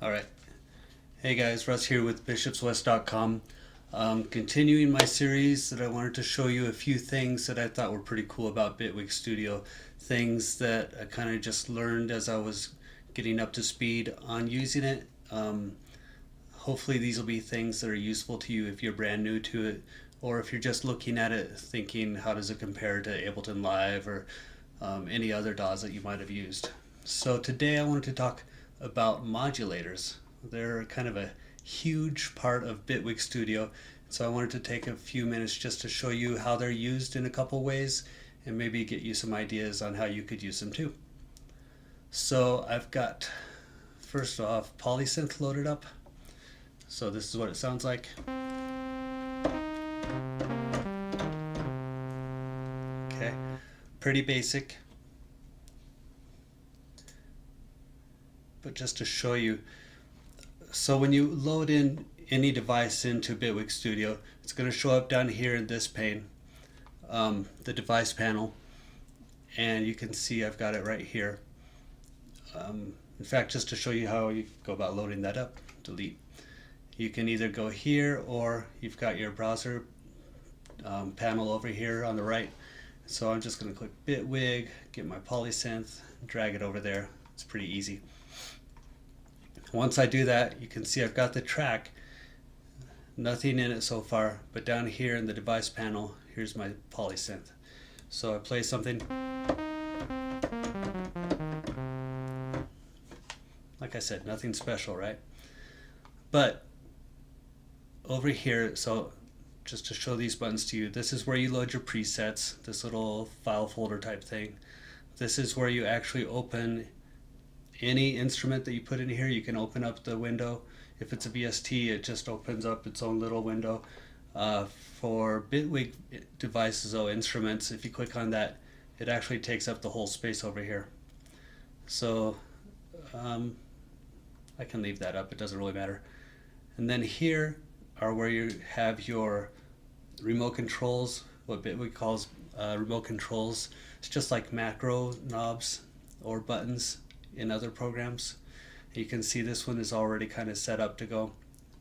All right. Hey guys, Russ here with bishopswest.com. Continuing my series that I wanted to show you a few things that I thought were pretty cool about Bitwig Studio. Things that I kind of just learned as I was getting up to speed on using it. Hopefully these will be things that are useful to you if you're brand new to it, or if you're just looking at it thinking how does it compare to Ableton Live or any other DAWs that you might have used. So today I wanted to talk about modulators. They're kind of a huge part of Bitwig Studio, so I wanted to take a few minutes just to show you how they're used in a couple ways and maybe get you some ideas on how you could use them too. So I've got, first off, Polysynth loaded up. So this is what it sounds like. Okay, pretty basic. But just to show you, so when you load in any device into Bitwig Studio, it's going to show up down here in this pane, the device panel, and you can see I've got it right here. In fact, just to show you how you go about loading that up, delete. You can either go here or you've got your browser panel over here on the right. So I'm just going to click Bitwig, get my Polysynth, drag it over there. It's pretty easy. Once I do that, you can see I've got the track. Nothing in it so far, but down here in the device panel, here's my Polysynth. So I play something. Like I said, nothing special, right? But over here, so just to show these buttons to you, this is where you load your presets, this little file folder type thing. This is where you actually open any instrument that you put in here. You can open up the window. If it's a VST, it just opens up its own little window. For Bitwig devices, though, instruments, if you click on that, it actually takes up the whole space over here. So I can leave that up, it doesn't really matter. And then here are where you have your remote controls, what Bitwig calls remote controls. It's just like macro knobs or buttons in other programs. You can see this one is already kind of set up to go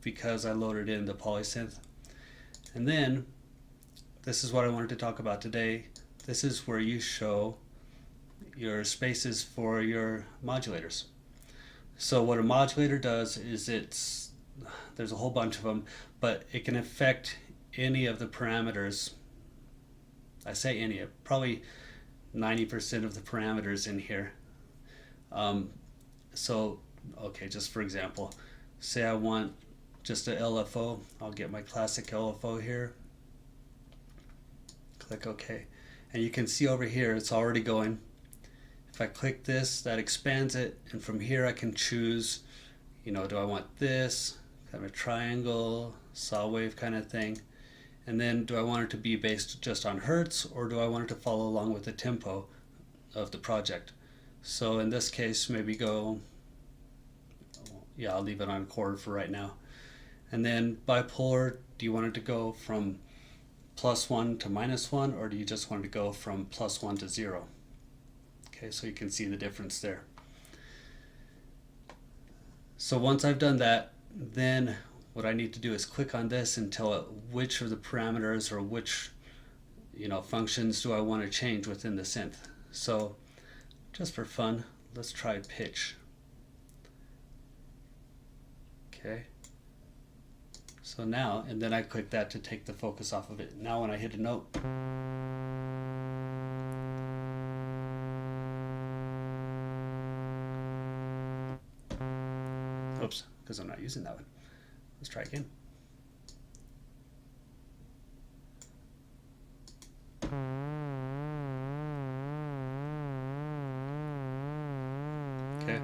because I loaded in the Polysynth. And then this is what I wanted to talk about today. This is where you show your spaces for your modulators. So what a modulator does is there's a whole bunch of them, but it can affect any of the parameters. I say any, probably 90% of the parameters in here. So, okay, just for example, say I want just a LFO. I'll get my classic LFO here. Click OK. And you can see over here it's already going. If I click this, that expands it, and from here I can choose, do I want this, kind of a triangle, saw wave kind of thing, and then do I want it to be based just on hertz, or do I want it to follow along with the tempo of the project? So in this case, maybe go, I'll leave it on chord for right now. And then bipolar, do you want it to go from +1 to -1, or do you just want it to go from +1 to 0? Okay, so you can see the difference there. So once I've done that, then what I need to do is click on this and tell it which of the parameters or which functions do I want to change within the synth. So just for fun, let's try pitch. Okay. So now, and then I click that to take the focus off of it. Now when I hit a note, oops, because I'm not using that one. Let's try again. Okay.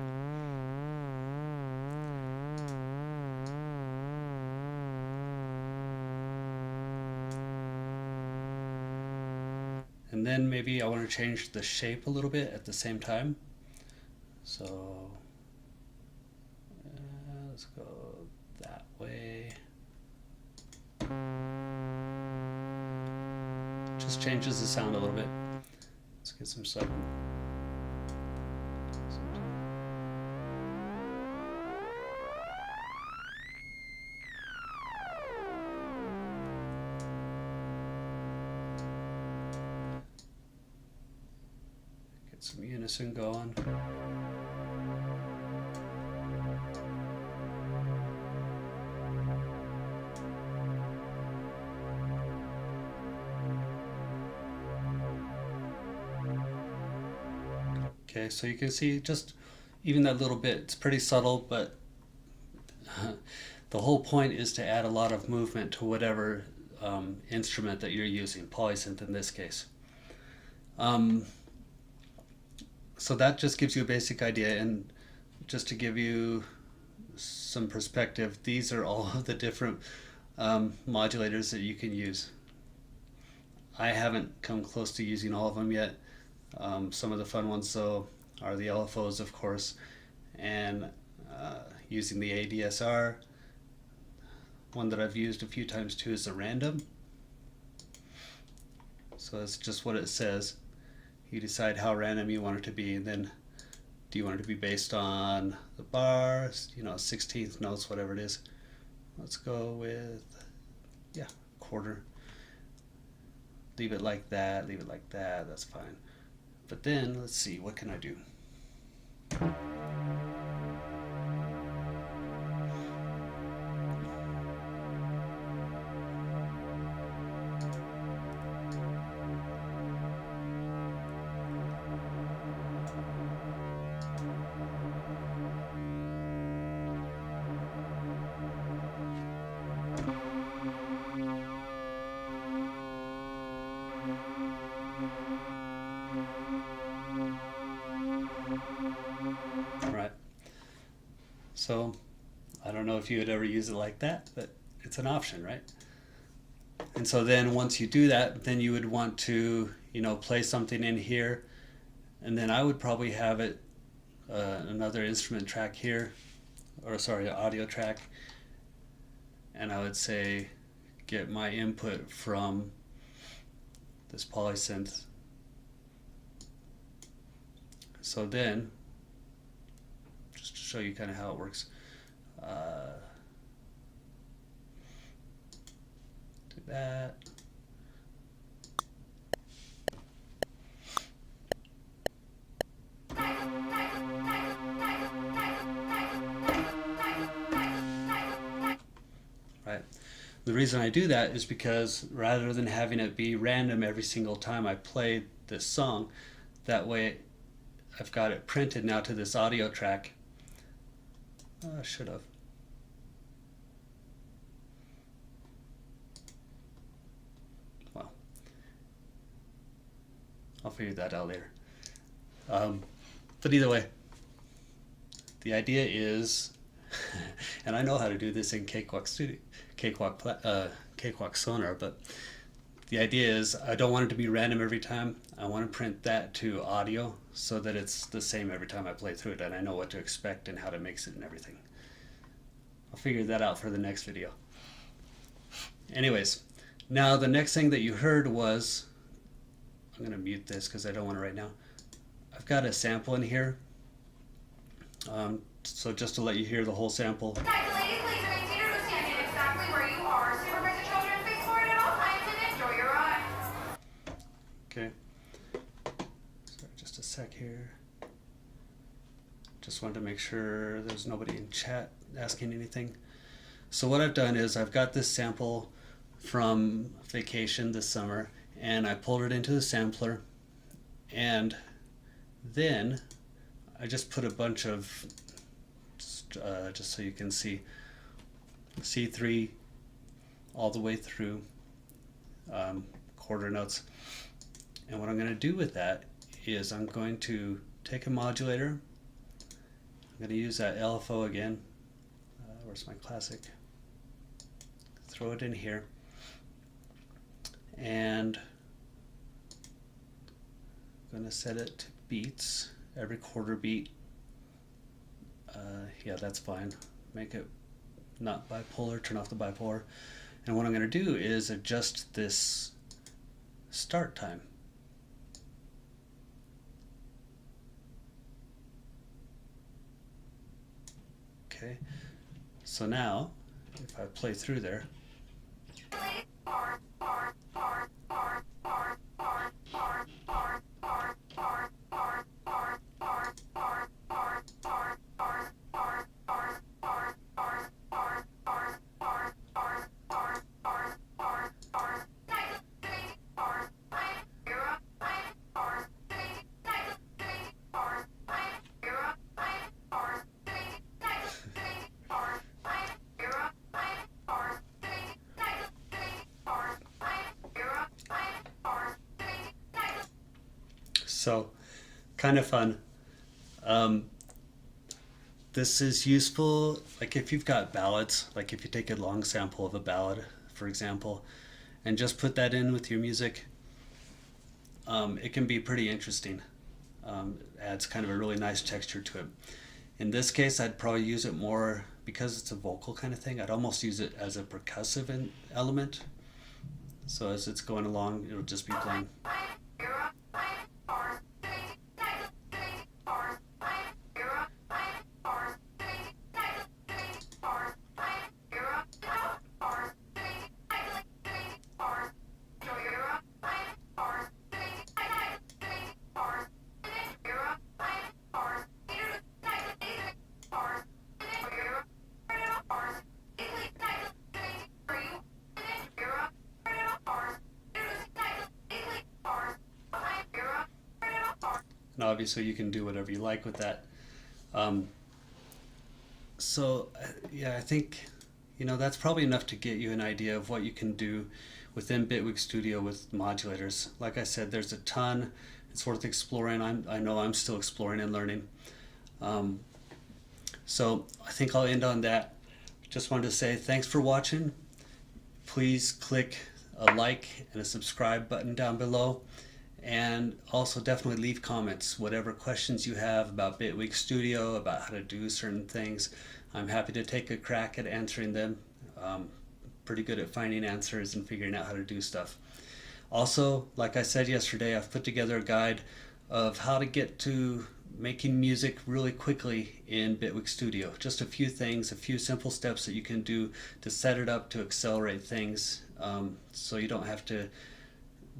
And then maybe I want to change the shape a little bit at the same time. So let's go that way. Just changes the sound a little bit. Let's get some sudden. some unison going. Okay, so you can see just even that little bit, it's pretty subtle, but the whole point is to add a lot of movement to whatever instrument that you're using, polysynth in this case. So that just gives you a basic idea, and just to give you some perspective, these are all of the different modulators that you can use. I haven't come close to using all of them yet. Some of the fun ones though are the LFOs, of course, and using the ADSR. One that I've used a few times too is the random. So that's just what it says. You decide how random you want it to be, and then do you want it to be based on the bars, 16th notes, whatever it is. Let's go with, yeah, quarter. Leave it like that, that's fine. But then, let's see, what can I do? Right. So, I don't know if you would ever use it like that, but it's an option, right? And so then once you do that, then you would want to, play something in here, and then I would probably have it another instrument track here, or sorry, audio track, and I would say get my input from this polysynth. So then, just to show you kind of how it works, do that. Right. The reason I do that is because rather than having it be random every single time I play this song, that way I've got it printed now to this audio track. I should have. Well, I'll figure that out later. But either way, the idea is, and I know how to do this in Cakewalk Studio, Cakewalk Sonar, but the idea is I don't want it to be random every time. I want to print that to audio so that it's the same every time I play through it, and I know what to expect and how to mix it and everything. I'll figure that out for the next video. Anyways, now the next thing that you heard was, I'm going to mute this because I don't want it right now. I've got a sample in here. So just to let you hear the whole sample. Ladies, please remain seated or standing exactly where you are. Supervise the children, face forward at all times, and enjoy your ride. Okay. Sorry, just a sec here. Just wanted to make sure there's nobody in chat asking anything. So what I've done is I've got this sample from vacation this summer, and I pulled it into the sampler, and then I just put a bunch of, just so you can see, C3 all the way through, quarter notes. And what I'm going to do with that is I'm going to take a modulator. I'm going to use that LFO again. Where's my classic? Throw it in here. And I'm going to set it to beats. Every quarter beat. Yeah, that's fine. Make it not bipolar, turn off the bipolar. And what I'm going to do is adjust this start time. Okay, so now if I play through there, So kind of fun. Um, this is useful, like if you've got ballads, like if you take a long sample of a ballad, for example, and just put that in with your music, it can be pretty interesting. Adds kind of a really nice texture to it. In this case, I'd probably use it more because it's a vocal kind of thing. I'd almost use it as a percussive element. So as it's going along, it'll just be playing. And obviously, you can do whatever you like with that. Um, yeah, I think that's probably enough to get you an idea of what you can do within Bitwig Studio with modulators. Like I said, there's a ton. It's worth exploring. I know I'm still exploring and learning. Um, so I think I'll end on that. Just wanted to say thanks for watching. Please click a like and a subscribe button down below. And also definitely leave comments, whatever questions you have about Bitwig Studio, about how to do certain things. I'm happy to take a crack at answering them. Pretty good at finding answers and figuring out how to do stuff. Also, like I said yesterday, I've put together a guide of how to get to making music really quickly in Bitwig Studio. Just a few things, a few simple steps that you can do to set it up to accelerate things, so you don't have to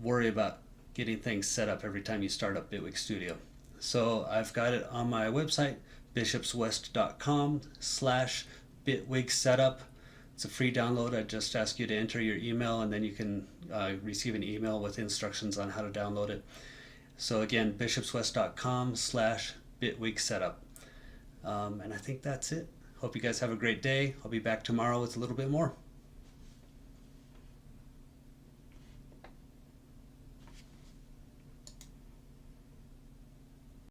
worry about getting things set up every time you start up Bitwig Studio. So I've got it on my website, bishopswest.com/Bitwig setup. It's a free download. I just ask you to enter your email, and then you can receive an email with instructions on how to download it. So again, bishopswest.com/Bitwig setup. And I think that's it. Hope you guys have a great day. I'll be back tomorrow with a little bit more.